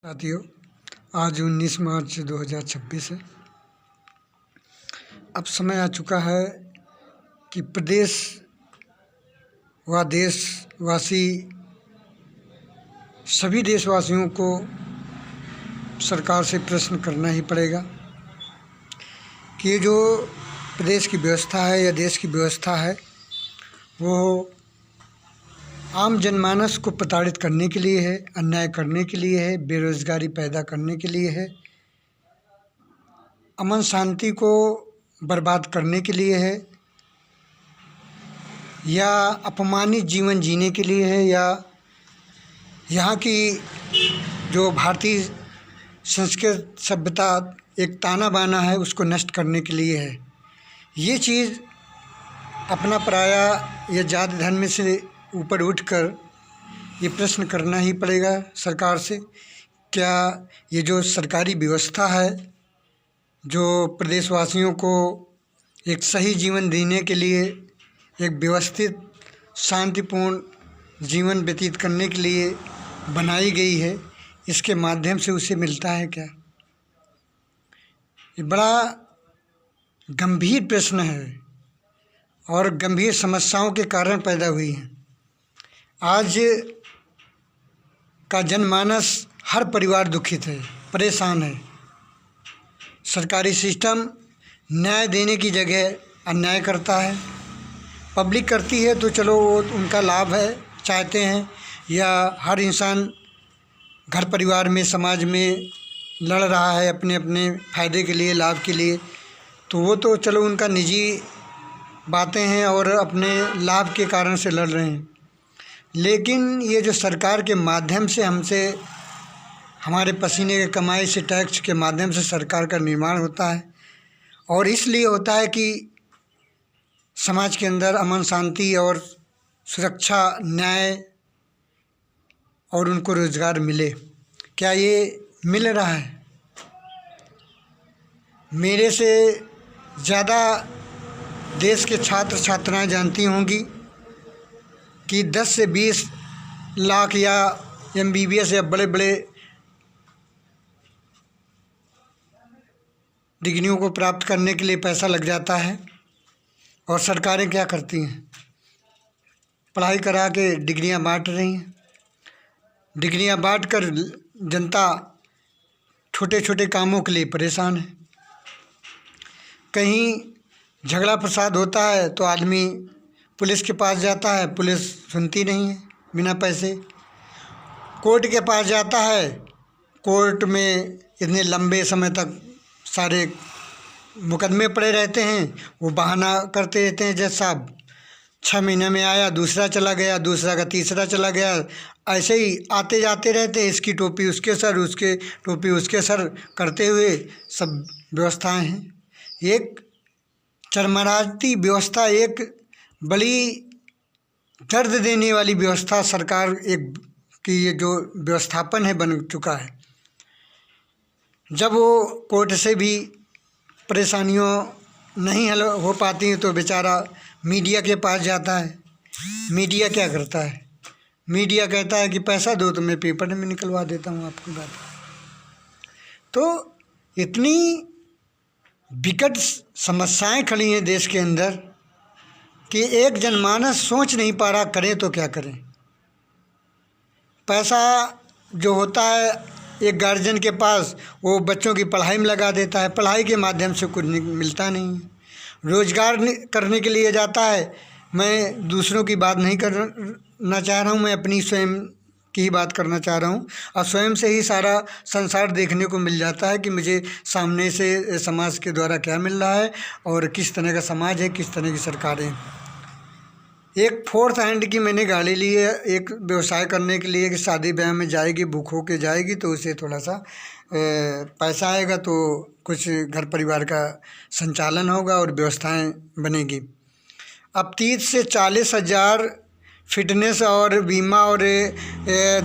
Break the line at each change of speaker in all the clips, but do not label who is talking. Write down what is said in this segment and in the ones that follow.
साथियों, आज 19 मार्च 2026 है। अब समय आ चुका है कि प्रदेश व देशवासी सभी देशवासियों को सरकार से प्रश्न करना ही पड़ेगा कि ये जो प्रदेश की व्यवस्था है या देश की व्यवस्था है वो आम जनमानस को प्रताड़ित करने के लिए है, अन्याय करने के लिए है, बेरोज़गारी पैदा करने के लिए है, अमन शांति को बर्बाद करने के लिए है, या अपमानित जीवन जीने के लिए है, या यहाँ की जो भारतीय संस्कृत सभ्यता एक ताना बाना है उसको नष्ट करने के लिए है। ये चीज़ अपना पराया या जाति धर्म से ऊपर उठकर ये प्रश्न करना ही पड़ेगा सरकार से। क्या ये जो सरकारी व्यवस्था है जो प्रदेशवासियों को एक सही जीवन देने के लिए, एक व्यवस्थित शांतिपूर्ण जीवन व्यतीत करने के लिए बनाई गई है, इसके माध्यम से उसे मिलता है क्या? ये बड़ा गंभीर प्रश्न है और गंभीर समस्याओं के कारण पैदा हुई हैं। आज का जनमानस, हर परिवार दुखित है, परेशान है। सरकारी सिस्टम न्याय देने की जगह अन्याय करता है। पब्लिक करती है तो चलो वो उनका लाभ है, चाहते हैं, या हर इंसान घर परिवार में, समाज में लड़ रहा है अपने अपने फ़ायदे के लिए, लाभ के लिए, तो वो तो चलो उनका निजी बातें हैं और अपने लाभ के कारण से लड़ रहे हैं। लेकिन ये जो सरकार के माध्यम से हमसे, हमारे पसीने के कमाई से, टैक्स के माध्यम से सरकार का निर्माण होता है, और इसलिए होता है कि समाज के अंदर अमन शांति और सुरक्षा, न्याय और उनको रोज़गार मिले। क्या ये मिल रहा है? मेरे से ज़्यादा देश के छात्र छात्राएं जानती होंगी कि 10 से 20 लाख या MBBS या बड़े बड़े डिग्रियों को प्राप्त करने के लिए पैसा लग जाता है, और सरकारें क्या करती हैं? पढ़ाई करा के डिग्रियां बांट रही हैं। डिग्रियां बांटकर जनता छोटे छोटे कामों के लिए परेशान है। कहीं झगड़ा फसाद होता है तो आदमी पुलिस के पास जाता है, पुलिस सुनती नहीं है बिना पैसे। कोर्ट के पास जाता है, कोर्ट में इतने लंबे समय तक सारे मुकदमे पड़े रहते हैं, वो बहाना करते रहते हैं, जज साहब 6 महीने में आया, दूसरा चला गया, दूसरा का तीसरा चला गया, ऐसे ही आते जाते रहते हैं। इसकी टोपी उसके सर, उसके टोपी उसके सर करते हुए सब व्यवस्थाएं हैं। एक चरमराती व्यवस्था, एक बड़ी दर्द देने वाली व्यवस्था सरकार एक की ये जो व्यवस्थापन है बन चुका है। जब वो कोर्ट से भी परेशानियों नहीं हल हो पाती हैं तो बेचारा मीडिया के पास जाता है। मीडिया क्या करता है? मीडिया कहता है कि पैसा दो तो मैं पेपर में निकलवा देता हूँ आपकी बात। तो इतनी विकट समस्याएं खड़ी हैं देश के अंदर कि एक जनमानस सोच नहीं पा रहा, करें तो क्या करें। पैसा जो होता है एक गार्जियन के पास, वो बच्चों की पढ़ाई में लगा देता है, पढ़ाई के माध्यम से कुछ मिलता नहीं है। रोज़गार करने के लिए जाता है। मैं दूसरों की बात नहीं करना चाह रहा हूँ, मैं अपनी स्वयं की ही बात करना चाह रहा हूँ, और स्वयं से ही सारा संसार देखने को मिल जाता है कि मुझे सामने से समाज के द्वारा क्या मिल रहा है और किस तरह का समाज है, किस तरह की सरकारें। एक 4th हैंड की मैंने गाड़ी ली है एक व्यवसाय करने के लिए कि शादी ब्याह में जाएगी, बुक हो के जाएगी तो उसे थोड़ा सा पैसा आएगा तो कुछ घर परिवार का संचालन होगा और व्यवस्थाएं बनेगी। अब 30 से 40 हज़ार फिटनेस और बीमा और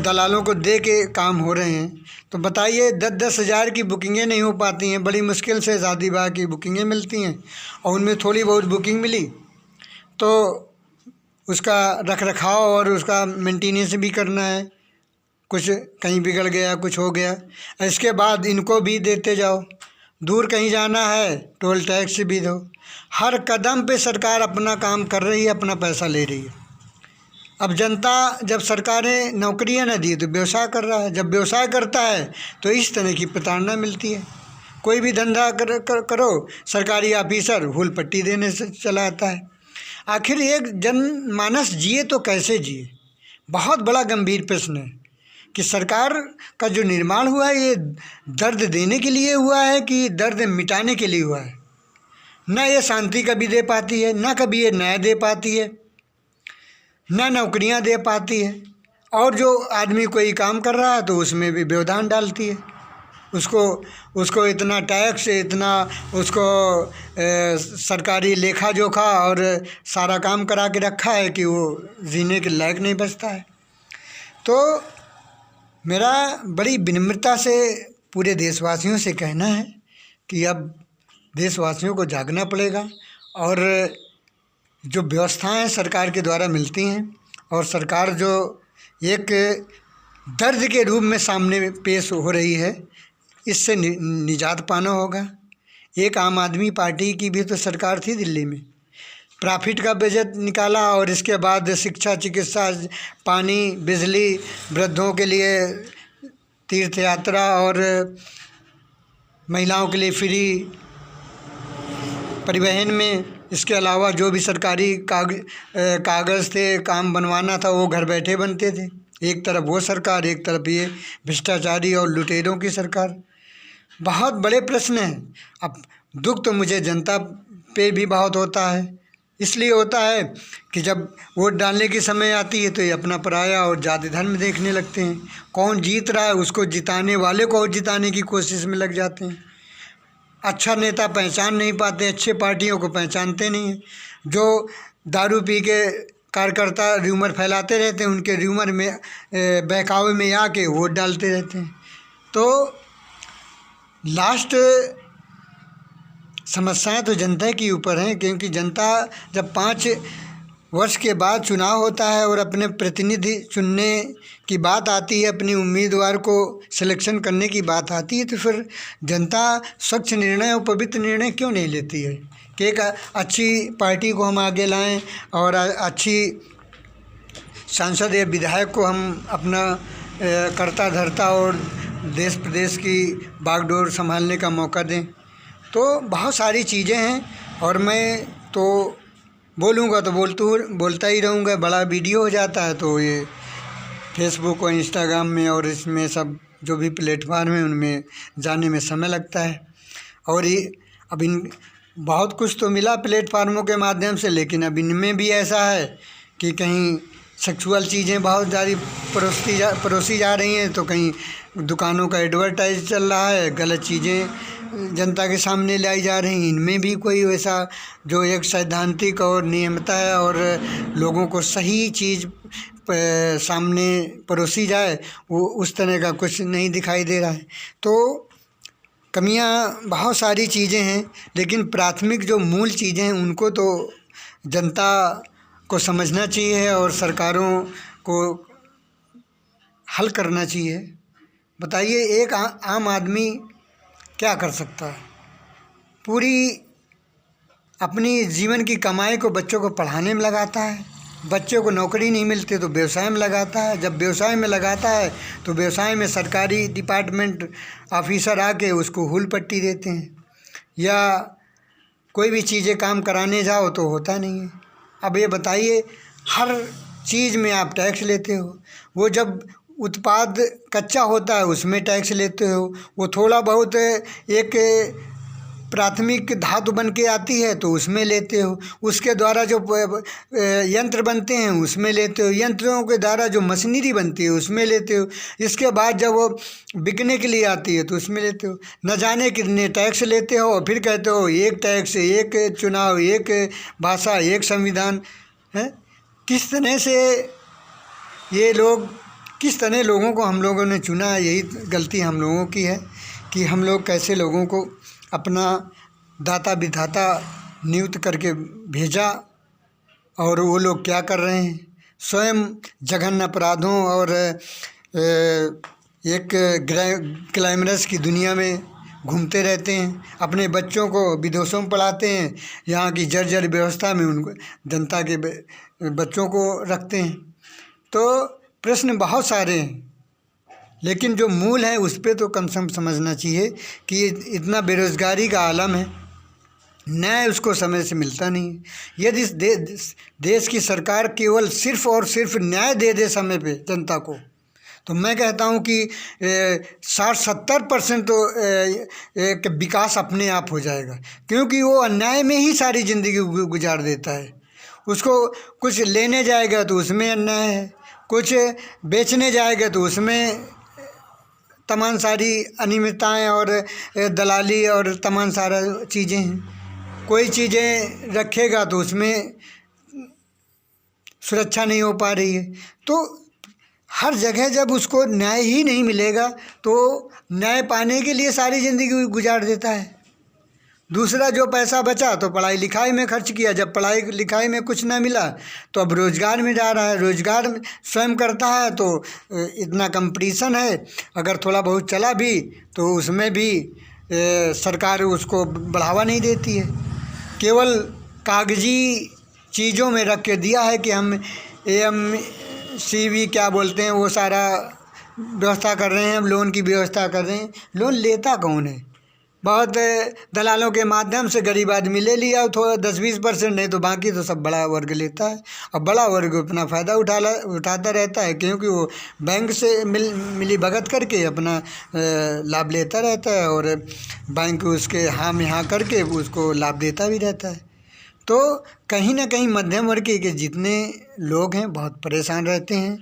दलालों को दे के काम हो रहे हैं। तो बताइए 10-10 हज़ार की बुकिंगें नहीं हो पाती हैं। बड़ी मुश्किल से शादी ब्याह की बुकिंगें मिलती हैं, और उनमें थोड़ी बहुत बुकिंग मिली तो उसका रख रखाव और उसका मेंटेनेंस भी करना है, कुछ कहीं बिगड़ गया, कुछ हो गया, इसके बाद इनको भी देते जाओ। दूर कहीं जाना है टोल टैक्स भी दो। हर कदम पे सरकार अपना काम कर रही है, अपना पैसा ले रही है। अब जनता, जब सरकारें नौकरियां न दी तो व्यवसाय कर रहा है, जब व्यवसाय करता है तो इस तरह की प्रताड़ना मिलती है। कोई भी धंधा करो, सरकारी ऑफिसर हुल पट्टी देने से चला आता है। आखिर एक जनमानस जिए तो कैसे जिए? बहुत बड़ा गंभीर प्रश्न है कि सरकार का जो निर्माण हुआ है ये दर्द देने के लिए हुआ है कि दर्द मिटाने के लिए हुआ है? न ये शांति कभी दे पाती है, न कभी ये न्याय दे पाती है, न नौकरियां दे पाती है, और जो आदमी कोई काम कर रहा है तो उसमें भी व्यवधान डालती है। उसको इतना टैक्स, इतना उसको सरकारी लेखा जोखा और सारा काम करा के रखा है कि वो जीने के लायक नहीं बचता है। तो मेरा बड़ी विनम्रता से पूरे देशवासियों से कहना है कि अब देशवासियों को जागना पड़ेगा, और जो व्यवस्थाएं सरकार के द्वारा मिलती हैं और सरकार जो एक दर्द के रूप में सामने पेश हो रही है, इससे निजात पाना होगा। एक आम आदमी पार्टी की भी तो सरकार थी दिल्ली में, प्रॉफिट का बजट निकाला और इसके बाद शिक्षा, चिकित्सा, पानी, बिजली, वृद्धों के लिए तीर्थ यात्रा और महिलाओं के लिए फ्री परिवहन में, इसके अलावा जो भी सरकारी कागज़ थे, काम बनवाना था, वो घर बैठे बनते थे। एक तरफ वो सरकार, एक तरफ ये भ्रष्टाचारी और लुटेरों की सरकार। बहुत बड़े प्रश्न हैं। अब दुख तो मुझे जनता पे भी बहुत होता है, इसलिए होता है कि जब वोट डालने की समय आती है तो ये अपना पराया और जाति धर्म देखने लगते हैं। कौन जीत रहा है उसको जिताने वाले को और जिताने की कोशिश में लग जाते हैं। अच्छा नेता पहचान नहीं पाते, अच्छे पार्टियों को पहचानते नहीं हैं। जो दारू पी के कार्यकर्ता र्यूमर फैलाते रहते हैं, उनके र्यूमर में बहकावे में आके वोट डालते रहते हैं। तो लास्ट समस्याएं तो जनता के ऊपर हैं, क्योंकि जनता जब 5 वर्ष के बाद चुनाव होता है और अपने प्रतिनिधि चुनने की बात आती है, अपनी उम्मीदवार को सिलेक्शन करने की बात आती है, तो फिर जनता स्वच्छ निर्णय और पवित्र निर्णय क्यों नहीं लेती है कि एक अच्छी पार्टी को हम आगे लाएं और अच्छी सांसद या विधायक को हम अपना करता धरता और देश प्रदेश की बागडोर संभालने का मौका दें। तो बहुत सारी चीज़ें हैं और मैं तो बोलूँगा तो बोलता ही रहूँगा। बड़ा वीडियो हो जाता है तो ये फेसबुक और इंस्टाग्राम में और इसमें सब जो भी प्लेटफार्म है उनमें जाने में समय लगता है। और ये अब इन बहुत कुछ तो मिला प्लेटफार्मों के माध्यम से, लेकिन अब इनमें भी ऐसा है कि कहीं सेक्सुअल चीज़ें बहुत ज़्यादा परोसी जा रही हैं, तो कहीं दुकानों का एडवर्टाइज चल रहा है, गलत चीज़ें जनता के सामने लाई जा रही हैं। इनमें भी कोई वैसा जो एक सैद्धांतिक और नियमता है और लोगों को सही चीज़ सामने परोसी जाए, वो उस तरह का कुछ नहीं दिखाई दे रहा है। तो कमियां बहुत सारी चीज़ें हैं, लेकिन प्राथमिक जो मूल चीज़ें हैं उनको तो जनता को समझना चाहिए और सरकारों को हल करना चाहिए। बताइए, एक आम आदमी क्या कर सकता है? पूरी अपनी जीवन की कमाई को बच्चों को पढ़ाने में लगाता है, बच्चों को नौकरी नहीं मिलती तो व्यवसाय में लगाता है, जब व्यवसाय में लगाता है तो व्यवसाय में सरकारी डिपार्टमेंट ऑफिसर आके उसको हुल पट्टी देते हैं, या कोई भी चीज़ें काम कराने जाओ तो होता नहीं है। अब ये बताइए, हर चीज़ में आप टैक्स लेते हो। वो जब उत्पाद कच्चा होता है उसमें टैक्स लेते हो, वो थोड़ा बहुत एक प्राथमिक धातु बन के आती है तो उसमें लेते हो, उसके द्वारा जो यंत्र बनते हैं उसमें लेते हो, यंत्रों के द्वारा जो मशीनरी बनती है उसमें लेते हो, इसके बाद जब वो बिकने के लिए आती है तो उसमें लेते हो। न जाने कितने टैक्स लेते हो और फिर कहते हो एक टैक्स, एक चुनाव, एक भाषा, एक संविधान है। किस तरह से ये लोग, किस तरह लोगों को हम लोगों ने चुना, यही गलती हम लोगों की है कि हम लोग कैसे लोगों को अपना दाता विधाता नियुक्त करके भेजा और वो लोग क्या कर रहे हैं। स्वयं जघन्य अपराधों और एक ग्लैमरस की दुनिया में घूमते रहते हैं, अपने बच्चों को विदेशों में पढ़ाते हैं, यहाँ की जर्जर व्यवस्था में उनको जनता के बच्चों को रखते हैं। तो प्रश्न बहुत सारे हैं, लेकिन जो मूल है उस पर तो कम से कम समझना चाहिए कि इतना बेरोज़गारी का आलम है, न्याय उसको समय से मिलता नहीं है। यदि देश की सरकार केवल सिर्फ़ और सिर्फ न्याय दे दे समय पे जनता को, तो मैं कहता हूँ कि 60-70% तो एक विकास अपने आप हो जाएगा, क्योंकि वो अन्याय में ही सारी ज़िंदगी गुजार देता है। उसको कुछ लेने जाएगा तो उसमें अन्याय है, कुछ बेचने जाएगा तो उसमें तमाम सारी अनियमितताएँ और दलाली और तमाम सारा चीज़ें हैं। कोई चीज़ें रखेगा तो उसमें सुरक्षा नहीं हो पा रही है। तो हर जगह जब उसको न्याय ही नहीं मिलेगा तो न्याय पाने के लिए सारी ज़िंदगी गुजार देता है। दूसरा, जो पैसा बचा तो पढ़ाई लिखाई में खर्च किया, जब पढ़ाई लिखाई में कुछ ना मिला तो अब रोज़गार में जा रहा है, रोज़गार स्वयं करता है तो इतना कंपटीशन है, अगर थोड़ा बहुत चला भी तो उसमें भी सरकार उसको बढ़ावा नहीं देती है, केवल कागजी चीज़ों में रख के दिया है कि हम AMCV क्या बोलते हैं वो सारा व्यवस्था कर रहे हैं, हम लोन की व्यवस्था कर रहे हैं। लोन लेता कौन है? बहुत दलालों के माध्यम से गरीब आदमी ले लिया थोड़ा 10-20%, नहीं तो बाकी तो सब बड़ा वर्ग लेता है। अब बड़ा वर्ग अपना फ़ायदा उठाता रहता है, क्योंकि वो बैंक से मिली भगत करके अपना लाभ लेता रहता है और बैंक उसके हाँ में हाँ करके उसको लाभ देता भी रहता है। तो कहीं ना कहीं मध्यम वर्ग के जितने लोग हैं बहुत परेशान रहते हैं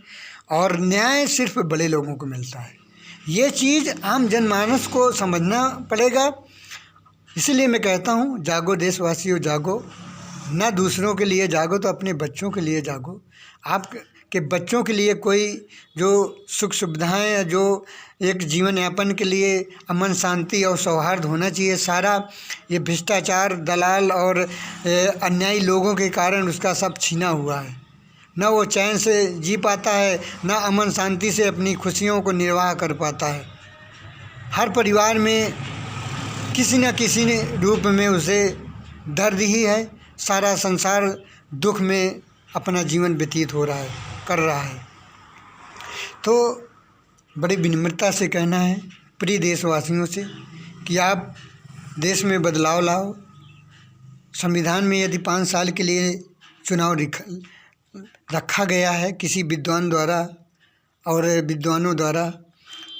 और न्याय सिर्फ बड़े लोगों को मिलता है। ये चीज़ आम जनमानस को समझना पड़ेगा। इसलिए मैं कहता हूँ, जागो देशवासियों जागो, ना दूसरों के लिए जागो तो अपने बच्चों के लिए जागो। आपके बच्चों के लिए कोई जो सुख सुविधाएं, जो एक जीवन यापन के लिए अमन शांति और सौहार्द होना चाहिए, सारा ये भ्रष्टाचार, दलाल और अन्यायी लोगों के कारण उसका सब छीना हुआ है। ना वो चैन से जी पाता है, ना अमन शांति से अपनी खुशियों को निर्वाह कर पाता है। हर परिवार में किसी न किसी रूप में उसे दर्द ही है, सारा संसार दुख में अपना जीवन व्यतीत कर रहा है। तो बड़ी विनम्रता से कहना है प्रिय देशवासियों से कि आप देश में बदलाव लाओ। संविधान में यदि 5 साल के लिए चुनाव रखा गया है किसी विद्वान द्वारा और विद्वानों द्वारा,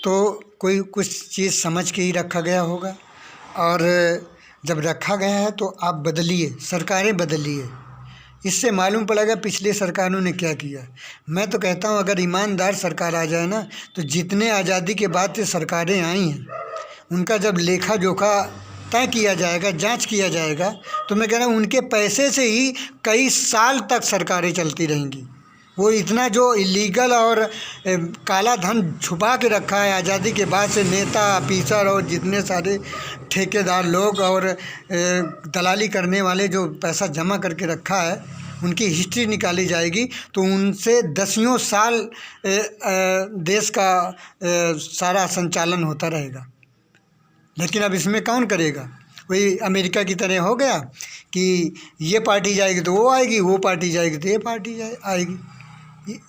तो कोई कुछ चीज़ समझ के ही रखा गया होगा। और जब रखा गया है तो आप बदलिए, सरकारें बदलिए, इससे मालूम पड़ेगा पिछले सरकारों ने क्या किया। मैं तो कहता हूँ अगर ईमानदार सरकार आ जाए ना, तो जितने आज़ादी के बाद से सरकारें आई हैं उनका जब लेखा जोखा तय किया जाएगा, जांच किया जाएगा, तो मैं कह रहा हूँ उनके पैसे से ही कई साल तक सरकारें चलती रहेंगी। वो इतना जो इलीगल और काला धन छुपा के रखा है आज़ादी के बाद से नेता, ऑफिसर और जितने सारे ठेकेदार लोग और दलाली करने वाले जो पैसा जमा करके रखा है, उनकी हिस्ट्री निकाली जाएगी तो उनसे दसियों साल देश का सारा संचालन होता रहेगा। लेकिन अब इसमें कौन करेगा? वही अमेरिका की तरह हो गया कि ये पार्टी जाएगी तो वो आएगी, वो पार्टी जाएगी तो ये पार्टी आएगी।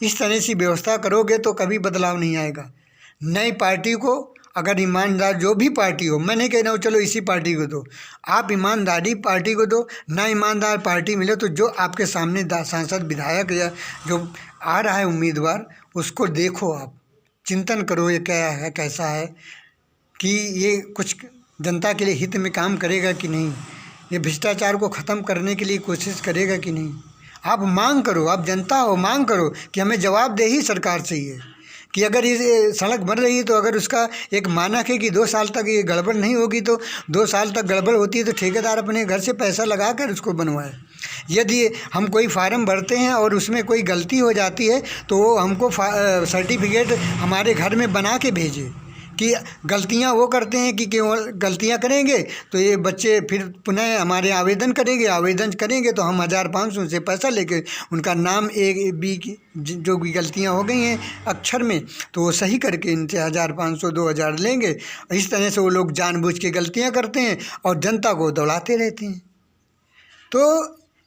इस तरह से व्यवस्था करोगे तो कभी बदलाव नहीं आएगा। नई पार्टी को अगर ईमानदार जो भी पार्टी हो, मैं नहीं कह रहा हूँ चलो इसी पार्टी को दो, आप ईमानदारी पार्टी को दो। ना ईमानदार पार्टी मिले तो जो आपके सामने सांसद, विधायक या जो आ रहा है उम्मीदवार, उसको देखो, आप चिंतन करो ये क्या है, कैसा है, कि ये कुछ जनता के लिए हित में काम करेगा कि नहीं, ये भ्रष्टाचार को ख़त्म करने के लिए कोशिश करेगा कि नहीं। आप मांग करो, आप जनता हो, मांग करो कि हमें जवाबदेही सरकार चाहिए कि अगर ये सड़क बन रही है तो अगर उसका एक मानक है कि 2 साल तक ये गड़बड़ नहीं होगी, तो 2 साल तक गड़बड़ होती है तो ठेकेदार अपने घर से पैसा लगा कर उसको बनवाए। यदि हम कोई फार्म भरते हैं और उसमें कोई गलती हो जाती है तो वो हमको सर्टिफिकेट हमारे घर में बना के भेजे कि गलतियां वो करते हैं कि केवल गलतियां करेंगे तो ये बच्चे फिर पुनः हमारे आवेदन करेंगे तो हम 1500 से पैसा लेके उनका नाम ए बी की जो भी गलतियां हो गई हैं अक्षर में तो वो सही करके इनसे 1500 2000 लेंगे। इस तरह से वो लोग जानबूझ के गलतियां करते हैं और जनता को दौड़ाते रहते हैं। तो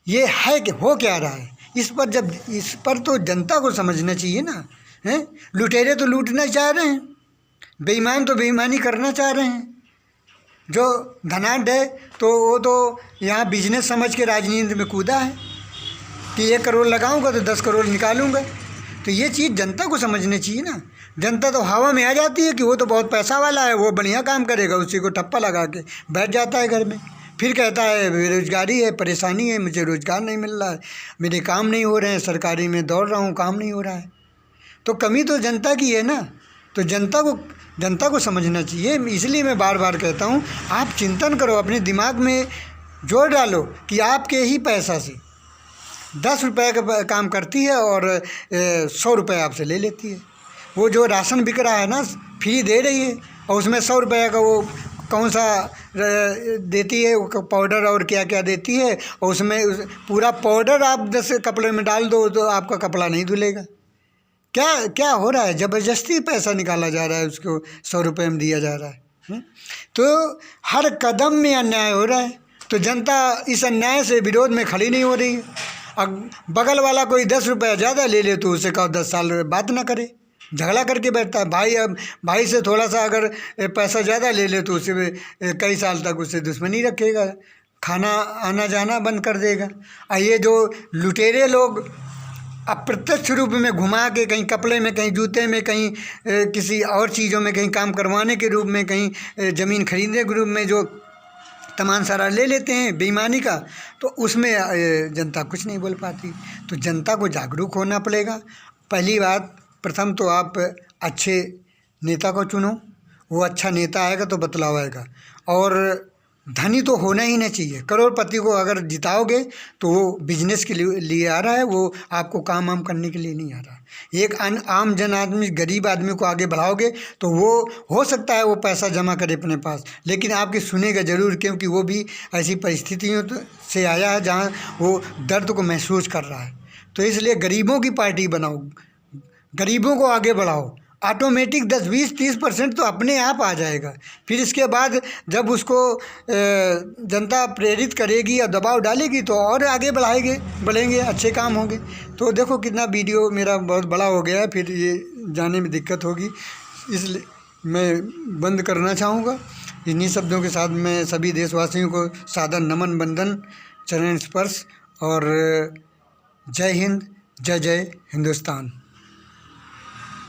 ये है कि हो क्या रहा है इस पर तो जनता को समझना चाहिए ना। हैं, लुटेरे तो लूटना चाह रहे हैं, बेईमान तो बेईमानी करना चाह रहे हैं। जो धनाढ्य है तो वो तो यहाँ बिजनेस समझ के राजनीति में कूदा है कि 1 करोड़ लगाऊंगा तो 10 करोड़ निकालूंगा। तो ये चीज़ जनता को समझनी चाहिए ना। जनता तो हवा में आ जाती है कि वो तो बहुत पैसा वाला है, वो बढ़िया काम करेगा, उसी को ठप्पा लगा के बैठ जाता है घर में। फिर कहता है बेरोजगारी है, परेशानी है, मुझे रोज़गार नहीं मिल रहा है, मेरे काम नहीं हो रहे हैं, सरकारी में दौड़ रहा हूँ, काम नहीं हो रहा है। तो कमी तो जनता की है ना। तो जनता को समझना चाहिए। इसलिए मैं बार बार कहता हूँ आप चिंतन करो, अपने दिमाग में जोड़ डालो कि आपके ही पैसा से 10 रुपये का काम करती है और 100 रुपये आपसे ले लेती है। वो जो राशन बिक रहा है ना फ्री दे रही है और उसमें 100 रुपये का वो कौन सा देती है, वो पाउडर और क्या क्या देती है और उसमें पूरा पाउडर आप 10 कपड़े में डाल दो तो आपका कपड़ा नहीं धुलेगा। क्या क्या हो रहा है, ज़बरदस्ती पैसा निकाला जा रहा है, उसको 100 रुपये में दिया जा रहा है। तो हर कदम में अन्याय हो रहा है। तो जनता इस अन्याय से विरोध में खड़ी नहीं हो रही है। अब बगल वाला कोई 10 रुपये ज़्यादा ले ले तो उसे कहो 10 साल बात ना करे, झगड़ा करके बैठता है। भाई अब भाई से थोड़ा सा अगर पैसा ज़्यादा ले ले तो उसे कई साल तक उससे दुश्मनी रखेगा, खाना आना जाना बंद कर देगा। और ये जो लुटेरे लोग अप्रत्यक्ष रूप में घुमा के कहीं कपड़े में, कहीं जूते में, कहीं किसी और चीज़ों में, कहीं काम करवाने के रूप में, कहीं ज़मीन खरीदने के रूप में जो तमाम सारा ले लेते हैं बेईमानी का, तो उसमें जनता कुछ नहीं बोल पाती। तो जनता को जागरूक होना पड़ेगा। पहली बात, प्रथम तो आप अच्छे नेता को चुनो, वो अच्छा नेता आएगा तो बदलाव आएगा। और धनी तो होना ही नहीं चाहिए। करोड़पति को अगर जिताओगे तो वो बिजनेस के लिए आ रहा है, वो आपको काम वाम करने के लिए नहीं आ रहा। एक आम जन आदमी, गरीब आदमी को आगे बढ़ाओगे तो वो हो सकता है वो पैसा जमा करे अपने पास, लेकिन आपकी सुनेगा ज़रूर, क्योंकि वो भी ऐसी परिस्थितियों से आया है जहाँ वो दर्द को महसूस कर रहा है। तो इसलिए गरीबों की पार्टी बनाओ, गरीबों को आगे बढ़ाओ, ऑटोमेटिक 10, 20, 30% तो अपने आप आ जाएगा। फिर इसके बाद जब उसको जनता प्रेरित करेगी या दबाव डालेगी तो और आगे बढ़ेंगे, अच्छे काम होंगे। तो देखो कितना वीडियो मेरा बहुत बड़ा हो गया है, फिर ये जाने में दिक्कत होगी, इसलिए मैं बंद करना चाहूँगा। इन्हीं शब्दों के साथ मैं सभी देशवासियों को सादर नमन, बंदन, चरण स्पर्श और जय हिंद, जय जय हिंदुस्तान।